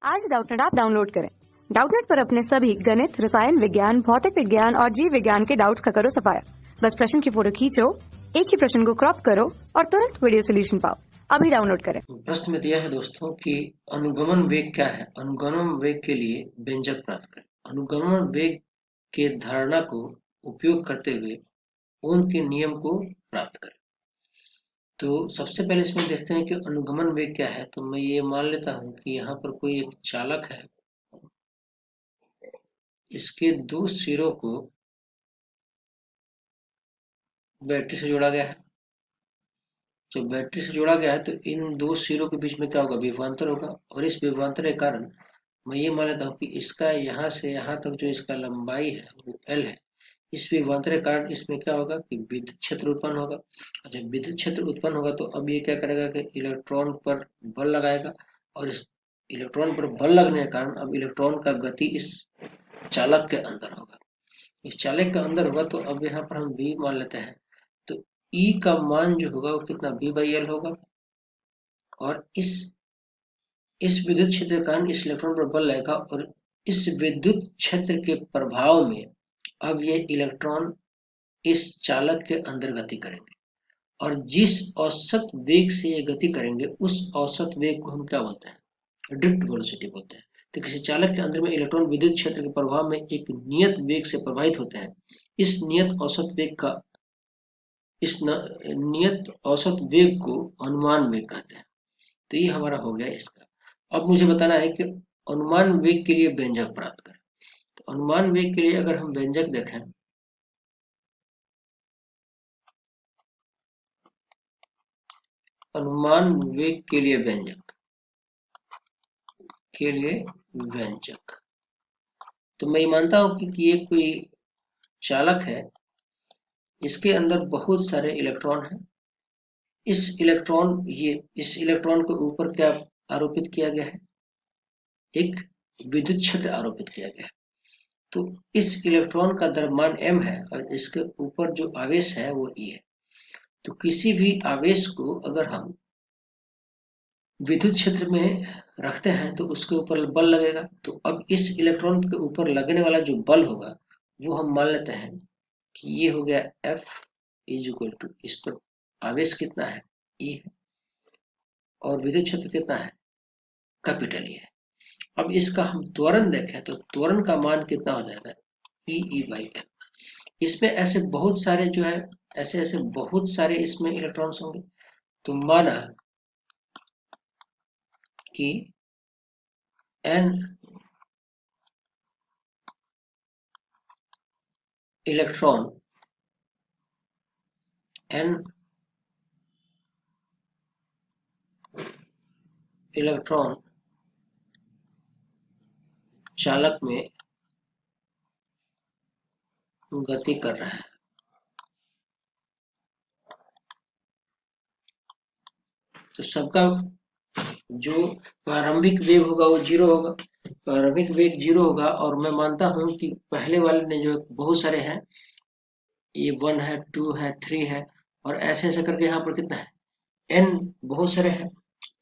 आज डाउटनेट आप डाउनलोड करें। डाउटनेट पर अपने सभी गणित, रसायन विज्ञान, भौतिक विज्ञान और जीव विज्ञान के डाउट्स का करो सफाया। बस प्रश्न की फोटो खींचो, एक ही प्रश्न को क्रॉप करो और तुरंत वीडियो सोल्यूशन पाओ। अभी डाउनलोड करें। प्रश्न में दिया है दोस्तों कि अनुगमन वेग क्या है। अनुगमन वेग के लिए व्यंजक प्राप्त करें। अनुगमन वेग के धारणा को उपयोग करते हुए ओम के नियम को प्राप्त करें। तो सबसे पहले इसमें देखते हैं कि अनुगमन वेग क्या है। तो मैं ये मान लेता हूं कि यहाँ पर कोई एक चालक है, इसके दो सिरों को बैटरी से जोड़ा गया है। जब बैटरी से जोड़ा गया है तो इन दो सिरों के बीच में क्या होगा, विभवांतर होगा। और इस विभवांतर के कारण मैं ये मान लेता हूँ कि इसका यहाँ से यहाँ तक जो इसका लंबाई है वो L है। इस विभवांतर के कारण इसमें क्या होगा कि विद्युत क्षेत्र उत्पन्न होगा। और जब विद्युत क्षेत्र उत्पन्न होगा तो अब ये क्या करेगा कि इलेक्ट्रॉन पर बल लगाएगा, और इस इलेक्ट्रॉन पर बल लगने के कारण अब इलेक्ट्रॉन का गति इस चालक के अंदर होगा। इस चालक के अंदर होगा तो अब यहाँ पर हम V मान लेते हैं। तो E का मान जो होगा वो कितना, V/L होगा। और इस विद्युत क्षेत्र के कारण इस इलेक्ट्रॉन पर बल लगेगा, और इस विद्युत क्षेत्र के प्रभाव में अब ये इलेक्ट्रॉन इस चालक के अंदर गति करेंगे, और जिस औसत वेग से ये गति करेंगे उस औसत वेग को हम क्या बोलते हैं, ड्रिफ्ट वेलोसिटी बोलते हैं। तो किसी चालक के अंदर में इलेक्ट्रॉन विद्युत क्षेत्र के प्रभाव में एक नियत वेग से प्रभावित होते हैं। इस नियत औसत वेग को अनुमान वेग कहते हैं। तो ये हमारा हो गया इसका। अब मुझे बताना है कि अनुमान वेग के लिए व्यंजक प्राप्त करें। तो अनुमान वेग के लिए अगर हम व्यंजक देखें, अनुमान वेग के लिए व्यंजक तो मैं मानता हूं कि ये कोई चालक है, इसके अंदर बहुत सारे इलेक्ट्रॉन हैं। इस इलेक्ट्रॉन के ऊपर क्या आरोपित किया गया है, एक विद्युत क्षेत्र आरोपित किया गया है। तो इस इलेक्ट्रॉन का द्रव्यमान m है और इसके ऊपर जो आवेश है वो E है। तो किसी भी आवेश को अगर हम विद्युत क्षेत्र में रखते हैं तो उसके ऊपर बल लगेगा। तो अब इस इलेक्ट्रॉन के ऊपर लगने वाला जो बल होगा वो हम मान लेते हैं कि ये हो गया F इज इक्वल टू, इस पर आवेश कितना है, E है, और विद्युत क्षेत्र कितना है, कैपिटल E है। अब इसका हम त्वरण देखें तो त्वरण का मान कितना हो जाएगा, E/m। इसमें ऐसे बहुत सारे जो है ऐसे बहुत सारे इसमें इलेक्ट्रॉन्स होंगे। तो माना कि n इलेक्ट्रॉन चालक में गति कर रहा है। तो सबका जो प्रारंभिक वेग होगा वो 0 होगा। प्रारंभिक वेग 0 होगा, और मैं मानता हूं कि पहले वाले ने जो बहुत सारे हैं, ये 1 है, 2 है, 3 है, और ऐसे ऐसे करके यहाँ पर कितना है, n बहुत सारे हैं।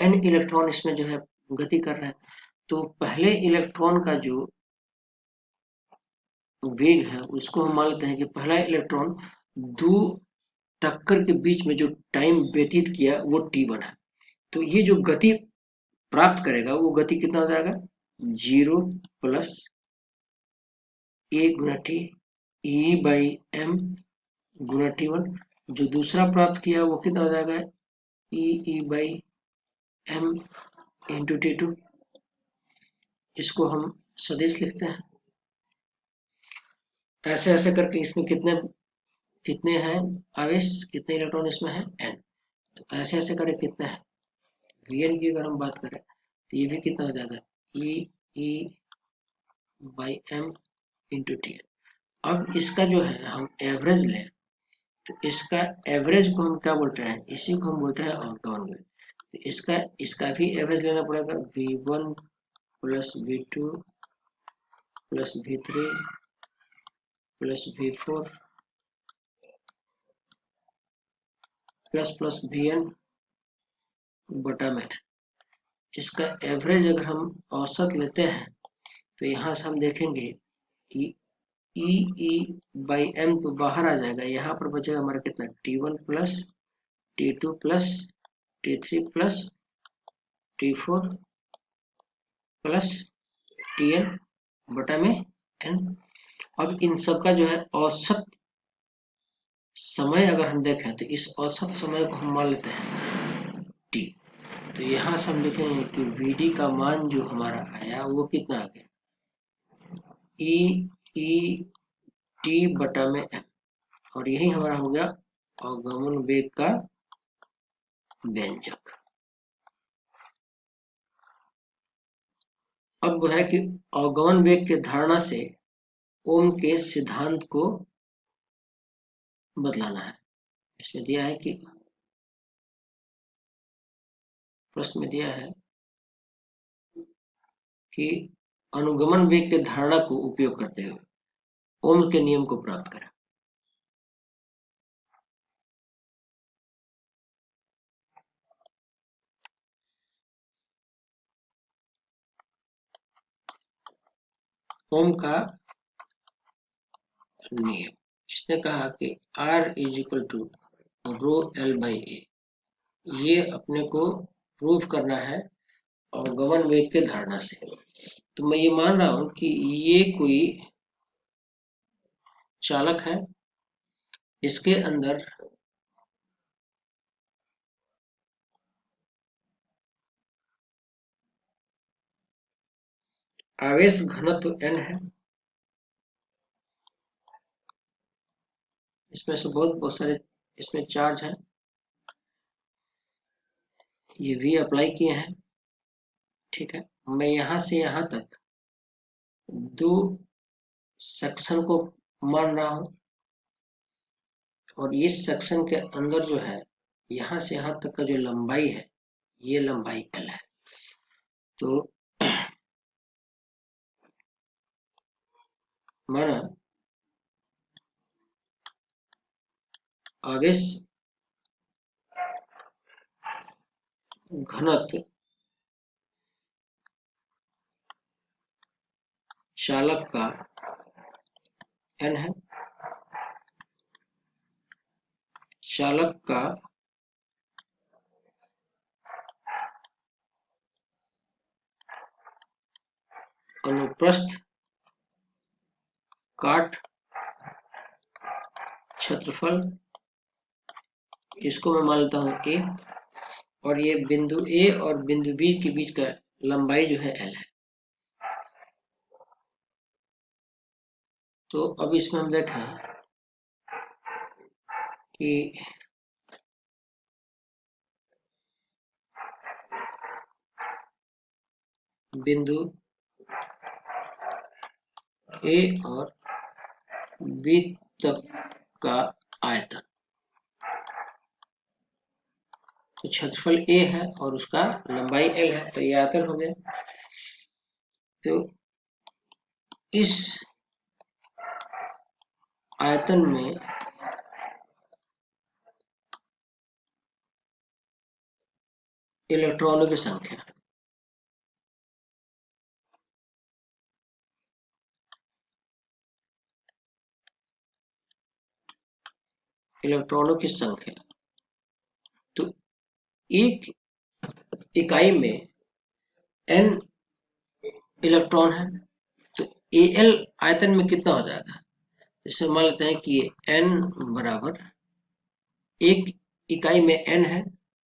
n इलेक्ट्रॉन इसमें जो है गति कर रहे हैं। तो पहले इलेक्ट्रॉन का जो वेग है उसको हम मान लेते हैं कि पहला इलेक्ट्रॉन दो टक्कर के बीच में जो टाइम व्यतीत किया वो t1 है। तो ये जो गति प्राप्त करेगा वो गति कितना हो जाएगा, 0 plus a Guna t E/m Guna t1। जो दूसरा प्राप्त किया वो कितना हो जाएगा, E/m इंटू t2। इसको हम सदिश लिखते हैं। ऐसे ऐसे करके इसमें कितने हैं आवेश, कितने इलेक्ट्रॉन इसमें है, n। तो ऐसे ऐसे करके कितना है, Vn की अगर हम बात करें तो ये भी कितना हो जाएगा, E/m इंटू Tn। अब इसका जो है हम एवरेज लें तो इसका एवरेज को हम क्या बोलते हैं, इसी को हम बोलते हैं अनुगमन वेग। तो इसका भी एवरेज लेना पड़ेगा, V1 plus V2 plus V3 plus V4 plus Vn बटा में। इसका एवरेज अगर हम औसत लेते हैं तो यहाँ से हम देखेंगे कि ई बाई एम तो बाहर आ जाएगा, यहाँ पर बचेगा हमारा कितना T1 plus T2 plus T3 plus T4 plus Tn बटा में n। अब इन सब का जो है औसत समय अगर हम देखें तो इस औसत समय को हम मान लेते हैं t। तो यहाँ से हम देखेंगे कि Vd का मान जो हमारा आया वो कितना आ गया ई टी बटा में m, और यही हमारा हो गया अवगमन वेग का व्यंजक। अब वो है कि अवगमन वेग के धारणा से ओम के सिद्धांत को बदलाना है। इसमें दिया है कि प्रश्न में दिया है कि अनुगमन वेग के धारणा को उपयोग करते हुए ओम के नियम को प्राप्त करें। ओम का नियम, इसने कहा कि R is equal to rho L by A, ये अपने को प्रूव करना है अवगमन वेग के धारणा से। तो मैं ये मान रहा हूं कि ये कोई चालक है, इसके अंदर आवेश घनत्व n है, इसमें से बहुत सारे इसमें चार्ज है, ये V अप्लाई किए हैं, ठीक है। मैं यहां से यहां तक दो सेक्शन को मान रहा हूं, और इस सेक्शन के अंदर जो है यहां से यहां तक का जो लंबाई है ये लंबाई L है। तो माना आवेश घनत्व चालक का n है, चालक का अनुप्रस्थ काट क्षेत्रफल, इसको मैं मान लेता हूं a, और ये बिंदु A और बिंदु B के बीच का लंबाई जो है L है। तो अब इसमें हम देखें कि बिंदु A और B तक का आयतन, तो क्षेत्रफल A है और उसका लंबाई L है, तो ये आयतन हो गया। तो इस आयतन में इलेक्ट्रॉनों की संख्या, इलेक्ट्रॉनों की संख्या, तो एक इकाई में n इलेक्ट्रॉन है, तो Al आयतन में कितना हो जाएगा, जैसे मान लेते हैं कि ये n बराबर एक इकाई में n है,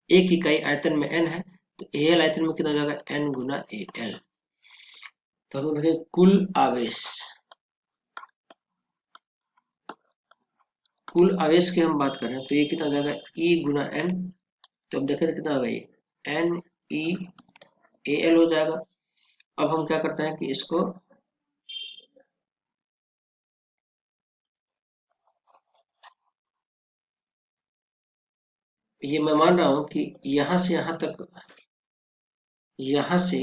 एक इकाई आयतन में n है, तो Al आयतन में कितना हो जाएगा n गुना Al। तो हम देखें कुल आवेश की हम बात कर रहे हैं, तो ये कितना हो जाएगा E गुना n। तो अब देखें तो कितना होगा ये n E Al हो जाएगा। अब हम क्या करते हैं कि इसको ये मैं मान रहा हूं कि यहां से यहां तक, यहां से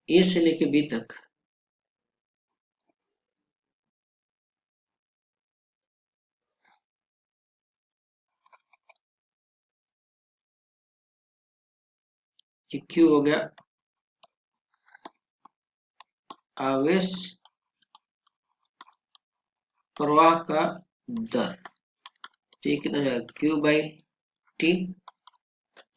A से लेके B तक ये Q हो गया आवेश प्रवाह का दर, तो ये कितना जाएगा Q/T।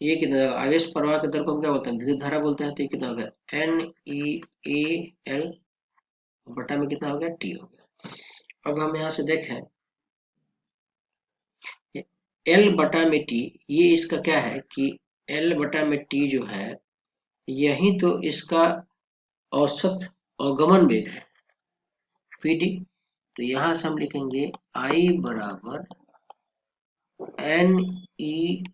ये कितना जाएगा, आवेश प्रवाह के दर को हम क्या बोलते हैं, विद्युत धारा बोलते हैं। तो ये कितना हो गया NEAL बटा में कितना हो गया T हो गया। अब हम यहाँ से देखें L बटा में T, ये इसका क्या है कि L बटा में T जो है यही तो इसका औसत अवगमन वेग है PD। तो यहां से हम लिखेंगे I बराबर NEAVD।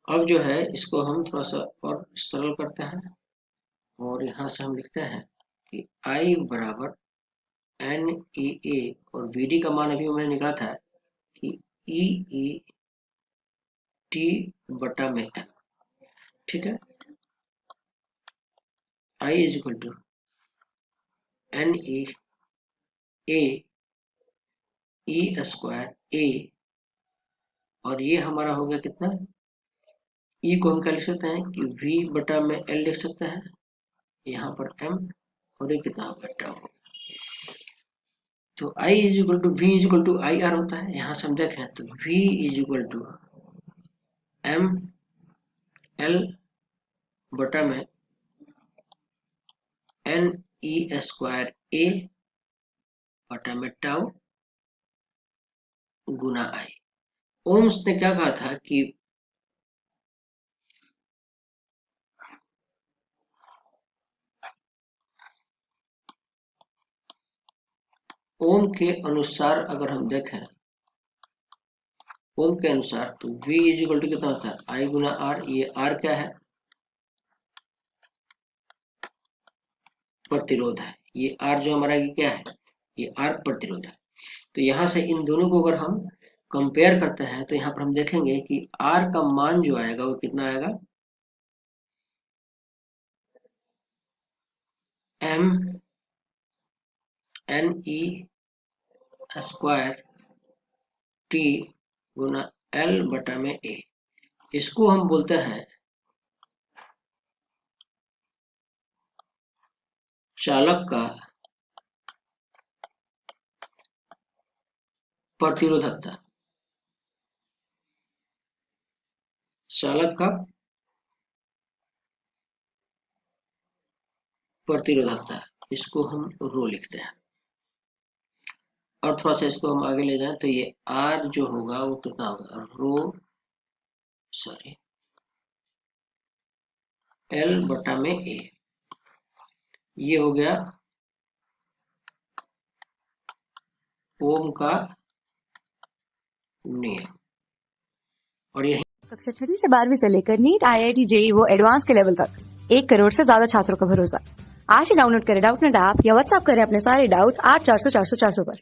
अब जो है इसको हम थोड़ा सा और सरल करते हैं और यहां से हम लिखते हैं कि I बराबर NEA और VD का मान अभी मैंने निकाला था कि EET बटा में M, ठीक है। I is equal to NEA E square A, और ये हमारा हो गया कितना, E को हम क्या लिख सकते हैं कि V बटा में L लिख सकते हैं, यहाँ पर M, और ये कितना होगा टाउ। तो I is equal to V is equal to IR होता है। यहाँ से हम देखें तो V is equal to M L बटा में NE स्क्वायर A बटा में टाउ गुना I। ओम्स ने क्या कहा था कि ओम के अनुसार अगर हम देखें, ओम के अनुसार तो V इज इक्वल टू कितना होता है I गुना R। ये R क्या है, प्रतिरोध है। ये R जो हमारा क्या है, ये R प्रतिरोध है। तो यहाँ से इन दोनों को अगर हम कंपेयर करते हैं तो यहाँ पर हम देखेंगे कि R का मान जो आएगा वो कितना आएगा, M NE स्क्वायर T गुना L बटा में A। इसको हम बोलते हैं चालक का प्रतिरोधकता, चालक का प्रतिरोधकता, इसको हम रो लिखते हैं। और थोड़ा सा इसको हम आगे ले जाएं तो ये R जो होगा वो कितना होगा, L बटा में A। ये हो गया ओम का नियम। और यही कक्षा 6वीं से 12वीं से लेकर नीट IIT JEE वो एडवांस के लेवल तक 1 करोड़ से ज्यादा छात्रों का भरोसा। आज ही डाउनलोड करें डाउटनेट ऐप या व्हाट्सएप करें अपने सारे डाउट्स 8400 400 400 पर।